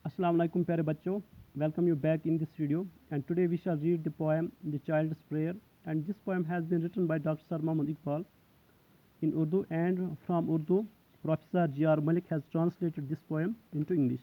Assalamu alaikum pyare bachcho. Welcome you back in this video, and today we shall read the poem The Child's Prayer, and this poem has been written by Dr. Sir Muhammad Iqbal in Urdu, and from Urdu Professor G.R. Malik has translated this poem into English.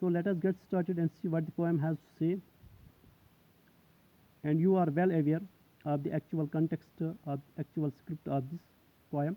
So let us get started and see what the poem has to say. And you are well aware of the actual context of actual script of this poem.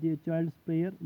The Child's Prayer,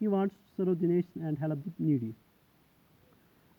He wants to serve the nation and help the needy.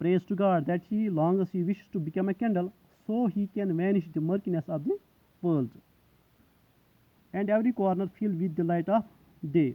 prays to God that he longs, he wishes to become a candle so he can vanish the murkiness of the world and every corner filled with the light of day.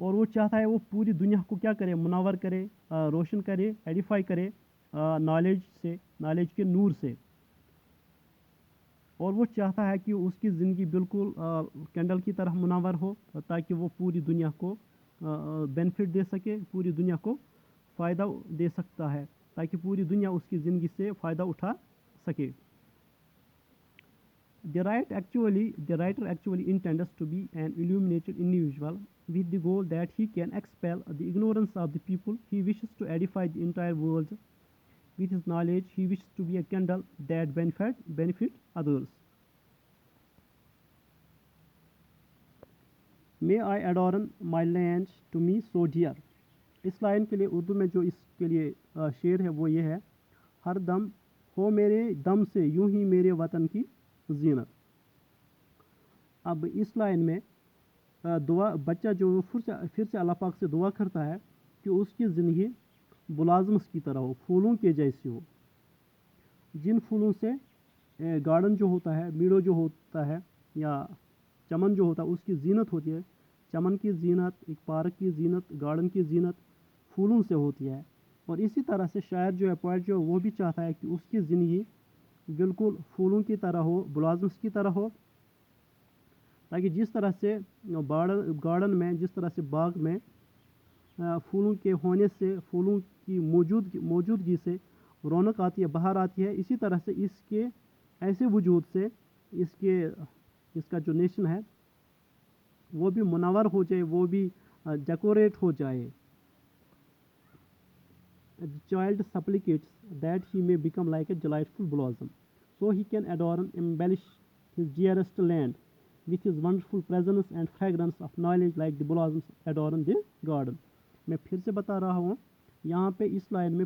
اور وہ چاہتا ہے وہ پوری دنیا کو کیا کرے، منور کرے، روشن کرے، ایڈیفائی کرے نالج کے نور سے. اور وہ چاہتا ہے کہ اس کی زندگی بالکل کینڈل کی طرح منور ہو، تاکہ وہ پوری دنیا کو بینیفٹ دے سکے، پوری دنیا کو فائدہ دے سکتا ہے، تاکہ پوری دنیا اس کی زندگی سے فائدہ اٹھا سکے. The writer actually intends to be an illuminated individual with the goal that he can expel the ignorance of the people. He wishes to edify the entire world with his knowledge. He wishes to be a candle that benefit others. May I adorn my land to me so dear. اس line کے لیے اردو میں جو اس کے لیے شعر ہے وہ یہ ہے: ہر دم ہو میرے دم سے یوں ہی میرے وطن کی زینت. اب اس لائن میں بچہ جو پھر سے اللہ پاک سے دعا کرتا ہے کہ اس کی زندگی بلازمس کی طرح ہو، پھولوں کے جیسی ہو. جن پھولوں سے گارڈن جو ہوتا ہے، میڑو جو ہوتا ہے یا چمن جو ہوتا ہے، اس کی زینت ہوتی ہے. چمن کی زینت، ایک پارک کی زینت، گارڈن کی زینت پھولوں سے ہوتی ہے. اور اسی طرح سے شاعر جو ہے، پوائٹ جو ہے، وہ بھی چاہتا ہے کہ اس کی زندگی بالکل پھولوں کی طرح ہو، بلازمس کی طرح ہو، تاکہ جس طرح سے گارڈن میں، جس طرح سے باغ میں پھولوں کے ہونے سے، پھولوں کی موجودگی سے رونق آتی ہے، بہار آتی ہے، اسی طرح سے اس کے ایسے وجود سے اس کا جو نیشن ہے وہ بھی منور ہو جائے، وہ بھی ڈیکوریٹ ہو جائے. The child supplicates that he may become like a delightful blossom, so he can adorn, embellish his dearest land with his wonderful presence and fragrance of knowledge like the blossoms adorn the garden. میں پھر سے بتا رہا ہوں، یہاں پہ اس line میں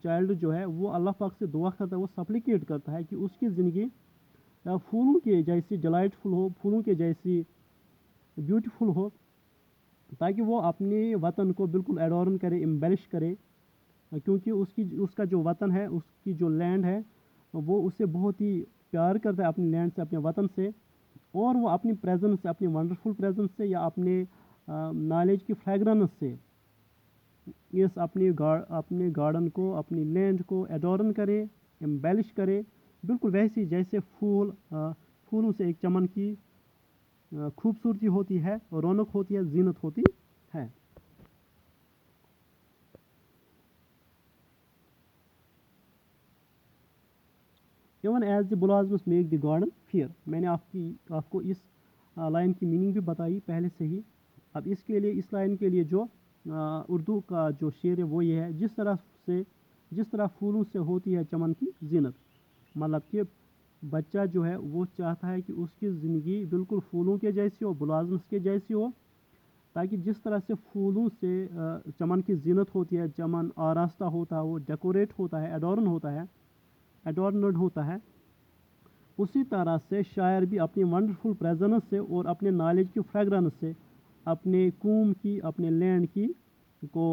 child جو ہے وہ اللہ پاک سے دعا کرتا ہے، وہ سپلیکیٹ کرتا ہے کہ اس کی زندگی پھولوں کے جیسی ڈیلائٹفل ہو، پھولوں کے جیسی بیوٹیفل ہو، تاکہ وہ اپنے وطن کو بالکل ایڈورن کرے، امبیلش کرے، کیونکہ اس کا جو وطن ہے، اس کی جو لینڈ ہے، وہ اسے بہت ہی پیار کرتا ہے، اپنی لینڈ سے، اپنے وطن سے. اور وہ اپنی پریزنس سے، اپنی ونڈرفل پریزنس سے یا اپنے نالج کی فریگرنس سے اپنے گارڈن کو، اپنی لینڈ کو ایڈورن کرے، امبیلش کرے، بالکل ویسی جیسے پھولوں سے ایک چمن کی خوبصورتی ہوتی ہے، رونق ہوتی ہے، زینت ہوتی ہے. Even as the blossoms make the garden fair. میں نے آپ کو اس لائن کی میننگ بھی بتائی پہلے سے ہی. اب اس کے لیے، اس لائن کے لیے جو اردو کا جو شعر ہے وہ یہ ہے: جس طرح پھولوں سے ہوتی ہے چمن کی زینت. مطلب کہ بچہ جو ہے وہ چاہتا ہے کہ اس کی زندگی بالکل پھولوں کے جیسی ہو، بلازمس کے جیسی ہو، تاکہ جس طرح سے پھولوں سے چمن کی زینت ہوتی ہے، چمن آراستہ ہوتا ہے، وہ ڈیکوریٹ ہوتا ہے، ایڈورنڈ ہوتا ہے، اسی طرح سے شاعر بھی اپنی ونڈرفل پریزنس سے اور اپنے نالج کی فریگرنس سے اپنے قوم کی، اپنے لینڈ کی کو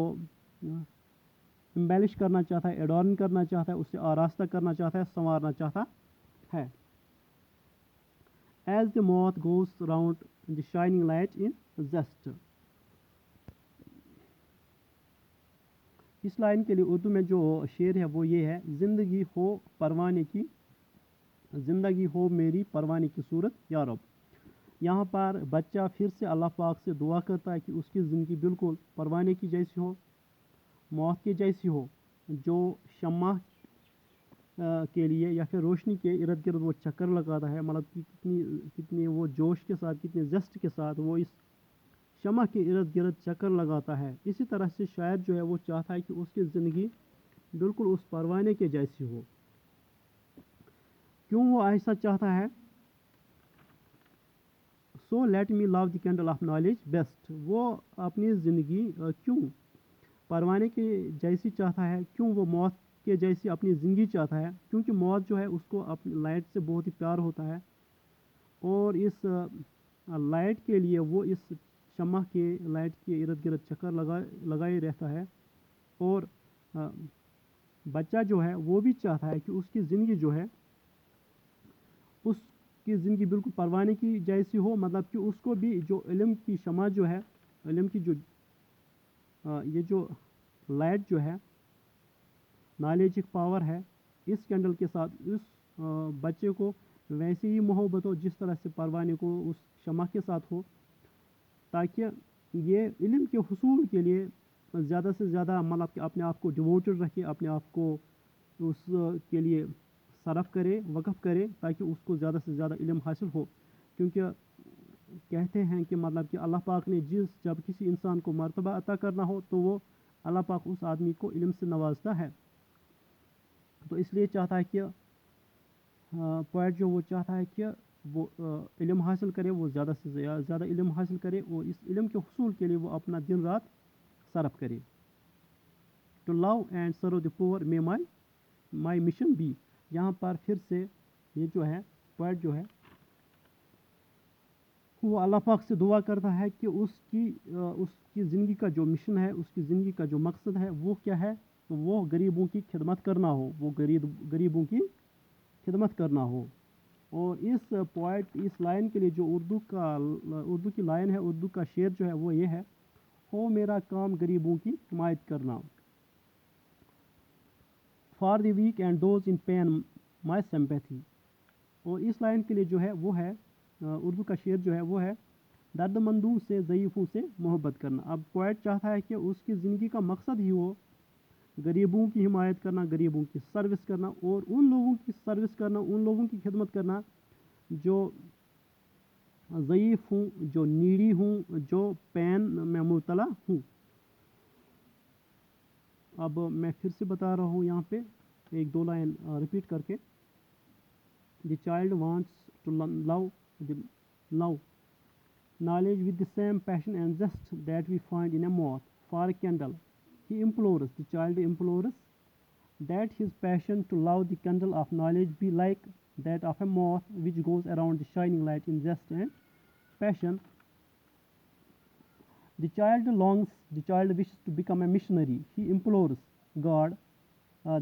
امبیلش کرنا چاہتا ہے، ایڈورن کرنا چاہتا ہے، اسے آراستہ کرنا چاہتا ہے، سنوارنا چاہتا ہے. As the moth goes round the shining light in zest. اس لائن کے لیے اردو میں جو شعر ہے وہ یہ ہے: زندگی ہو میری پروانے کی صورت یا رب. یہاں پر بچہ پھر سے اللہ پاک سے دعا کرتا ہے کہ اس کی زندگی بالکل پروانے کی جیسی ہو، موت کی جیسی ہو، جو شمع کے لیے یا پھر روشنی کے ارد گرد وہ چکر لگاتا ہے. مطلب کہ کتنی وہ جوش کے ساتھ، کتنے زسٹ کے ساتھ وہ اس شمع کے ارد گرد چکر لگاتا ہے. اسی طرح سے شاعر جو ہے وہ چاہتا ہے کہ اس کی زندگی بالکل اس پروانے کے جیسی ہو. کیوں وہ ایسا چاہتا ہے؟ So let me love the candle of knowledge best. وہ اپنی زندگی کیوں پروانے کے جیسی چاہتا ہے؟ کیوں وہ موت کے جیسی اپنی زندگی چاہتا ہے؟ کیونکہ موت جو ہے اس کو اپنی لائٹ سے بہت ہی پیار ہوتا ہے، اور اس لائٹ کے لیے وہ اس شمع کے لائٹ کے ارد گرد چکر لگائے رہتا ہے. اور بچہ جو ہے وہ بھی چاہتا ہے کہ اس کی زندگی جو ہے، اس کی زندگی بالکل پروانے کی جیسی ہو. مطلب کہ اس کو بھی جو علم کی شمع جو ہے علم کی جو یہ جو لائٹ جو ہے نالج ایک پاور ہے، اس کینڈل کے ساتھ اس بچے کو ویسے ہی محبت ہو جس طرح سے پروانے کو اس شمع کے ساتھ ہو، تاکہ یہ علم کے حصول کے لیے زیادہ سے زیادہ مطلب کہ اپنے آپ کو ڈیووٹڈ رکھے، اپنے آپ کو اس کے لیے صرف کرے، وقف کرے، تاکہ اس کو زیادہ سے زیادہ علم حاصل ہو. کیونکہ کہتے ہیں کہ مطلب کہ اللہ پاک نے جب کسی انسان کو مرتبہ عطا کرنا ہو تو وہ اللہ پاک اس آدمی کو علم سے نوازتا ہے. تو اس لیے چاہتا ہے کہ پوائٹ جو وہ چاہتا ہے کہ وہ علم حاصل کرے، وہ زیادہ سے زیادہ علم حاصل کرے، اور اس علم کے حصول کے لیے وہ اپنا دن رات صرف کرے. ٹو لو اینڈ سرو دی پور میں مائی مشن بی. یہاں پر پھر سے یہ جو ہے پوائٹ جو ہے وہ اللہ پاک سے دعا کرتا ہے کہ اس کی زندگی کا جو مشن ہے، اس کی زندگی کا جو مقصد ہے وہ کیا ہے؟ وہ غریبوں کی خدمت کرنا ہو، وہ غریبوں کی خدمت کرنا ہو. اور اس پوائٹ اس لائن کے لیے جو اردو کی لائن ہے، اردو کا شعر جو ہے وہ یہ ہے: ہو میرا کام غریبوں کی حمایت کرنا. For the weak and those in pain my sympathy. اور اس لائن کے لیے جو ہے وہ ہے اردو کا شعر جو ہے وہ ہے: درد مندوں سے، ضعیفوں سے محبت کرنا. اب پوائٹ چاہتا ہے کہ اس کی زندگی کا مقصد ہی ہو غریبوں کی حمایت کرنا، غریبوں کی سروس کرنا، اور ان لوگوں کی سروس کرنا، ان لوگوں کی خدمت کرنا جو ضعیف ہوں، جو نیڈی ہوں، جو پین میں مبتلا ہوں. اب میں پھر سے بتا رہا ہوں یہاں پہ ایک دو لائن ریپیٹ کر کے: the child wants to love knowledge with the same passion and zest that we find in a moth for a candle. The child implores that his passion to love the candle of knowledge be like that of a moth which goes around the shining light in zest and passion. The child wishes to become a missionary. He implores God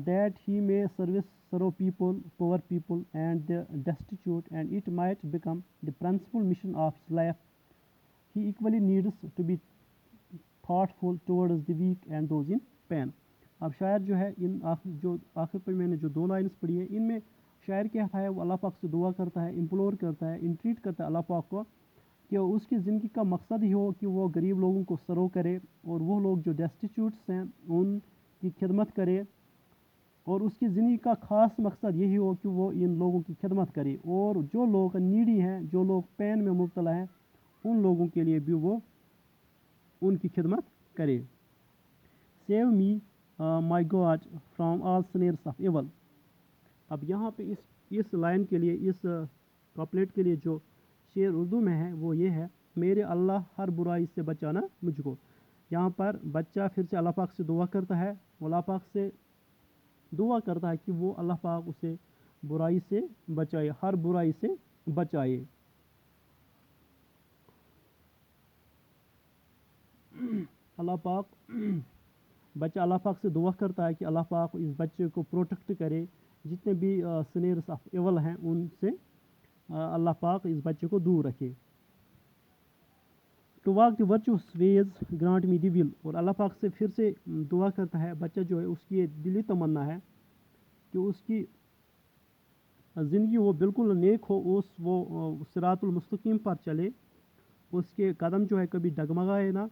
that he may serve people, poor people, and the destitute, and it might become the principal mission of his life. He equally needs to be thoughtful towards the weak and those in pain. اب شاعر جو ہے آخر پر میں نے جو دو lines پڑھی ہیں، ان میں شاعر کیا ہے، وہ اللہ پاک سے دعا کرتا ہے، امپلور کرتا ہے، انٹریٹ کرتا ہے اللہ پاک کو کہ اس کی زندگی کا مقصد ہی ہو کہ وہ غریب لوگوں کو سرو کرے، اور وہ لوگ جو ڈیسٹیچیوٹس ہیں ان کی خدمت کرے، اور اس کی زندگی کا خاص مقصد یہی ہو کہ وہ ان لوگوں کی خدمت کرے، اور جو لوگ نیڈی ہیں، جو لوگ پین میں مبتلا ہیں، ان لوگوں کے لیے بھی وہ ان کی خدمت کرے. Save me my god from all sinners of evil. اب یہاں پہ اس لائن کے لیے، اس کپلیٹ کے لیے جو شعر اردو میں ہے وہ یہ ہے: میرے اللہ ہر برائی سے بچانا مجھ کو. یہاں پر بچہ پھر سے اللہ پاک سے دعا کرتا ہے، وہ اللہ پاک سے دعا کرتا ہے کہ وہ اللہ پاک اسے برائی سے بچائے، ہر برائی سے بچائے. اللہ پاک بچہ اللہ پاک سے دعا کرتا ہے کہ اللہ پاک اس بچے کو پروٹیکٹ کرے، جتنے بھی سنیرس آف ایول ہیں ان سے اللہ پاک اس بچے کو دور رکھے. To walk the virtuous ways grant me the will. اور اللہ پاک سے پھر سے دعا کرتا ہے، بچہ جو ہے اس کی یہ دلی تمنا ہے کہ اس کی زندگی وہ بالکل نیک ہو، وہ صراط المستقیم پر چلے، اس کے قدم جو ہے کبھی ڈگمگائے نہ،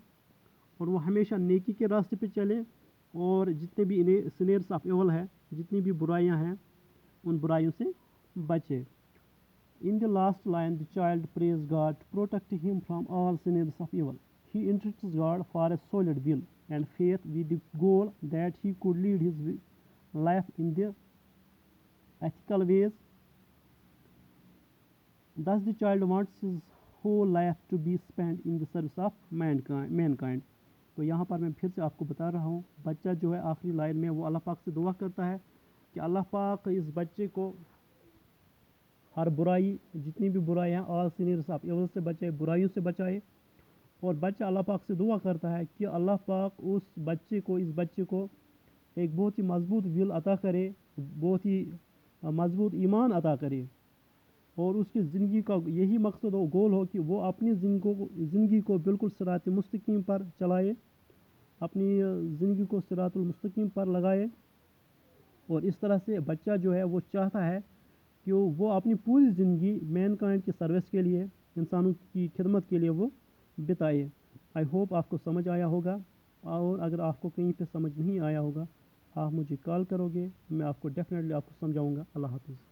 اور وہ ہمیشہ نیکی کے راستے پہ چلے، اور جتنے بھی سنیرس آف ایول ہے، جتنی بھی برائیاں ہیں، ان برائیوں سے بچے. In the last line, the child prays God to protect him from all snares of evil. He entreats God for a solid will and faith with the goal that he could lead his life in the ethical ways. Thus, the child wants his whole life to be spent in the service of mankind. تو یہاں پر میں پھر سے آپ کو بتا رہا ہوں، بچہ جو ہے آخری لائن میں وہ اللہ پاک سے دعا کرتا ہے کہ اللہ پاک اس بچے کو ہر برائی، جتنی بھی برائی ہیں، آل سینئرس آف ایول سے بچائے، برائیوں سے بچائے. اور بچہ اللہ پاک سے دعا کرتا ہے کہ اللہ پاک اس بچے کو ایک بہت ہی مضبوط ول عطا کرے، بہت ہی مضبوط ایمان عطا کرے، اور اس کی زندگی کا یہی مقصد و گول ہو کہ وہ اپنی زندگی کو بالکل صراط مستقیم پر چلائے، اپنی زندگی کو صراط المستقیم پر لگائے، اور اس طرح سے بچہ جو ہے وہ چاہتا ہے کہ وہ اپنی پوری زندگی مین کائنڈ کی سروس کے لیے، انسانوں کی خدمت کے لیے وہ بتائے۔ آئی ہوپ آپ کو سمجھ آیا ہوگا، اور اگر آپ کو کہیں پہ سمجھ نہیں آیا ہوگا آپ مجھے کال کرو گے، میں آپ کو ڈیفینیٹلی آپ کو سمجھاؤں گا۔ اللہ حافظ۔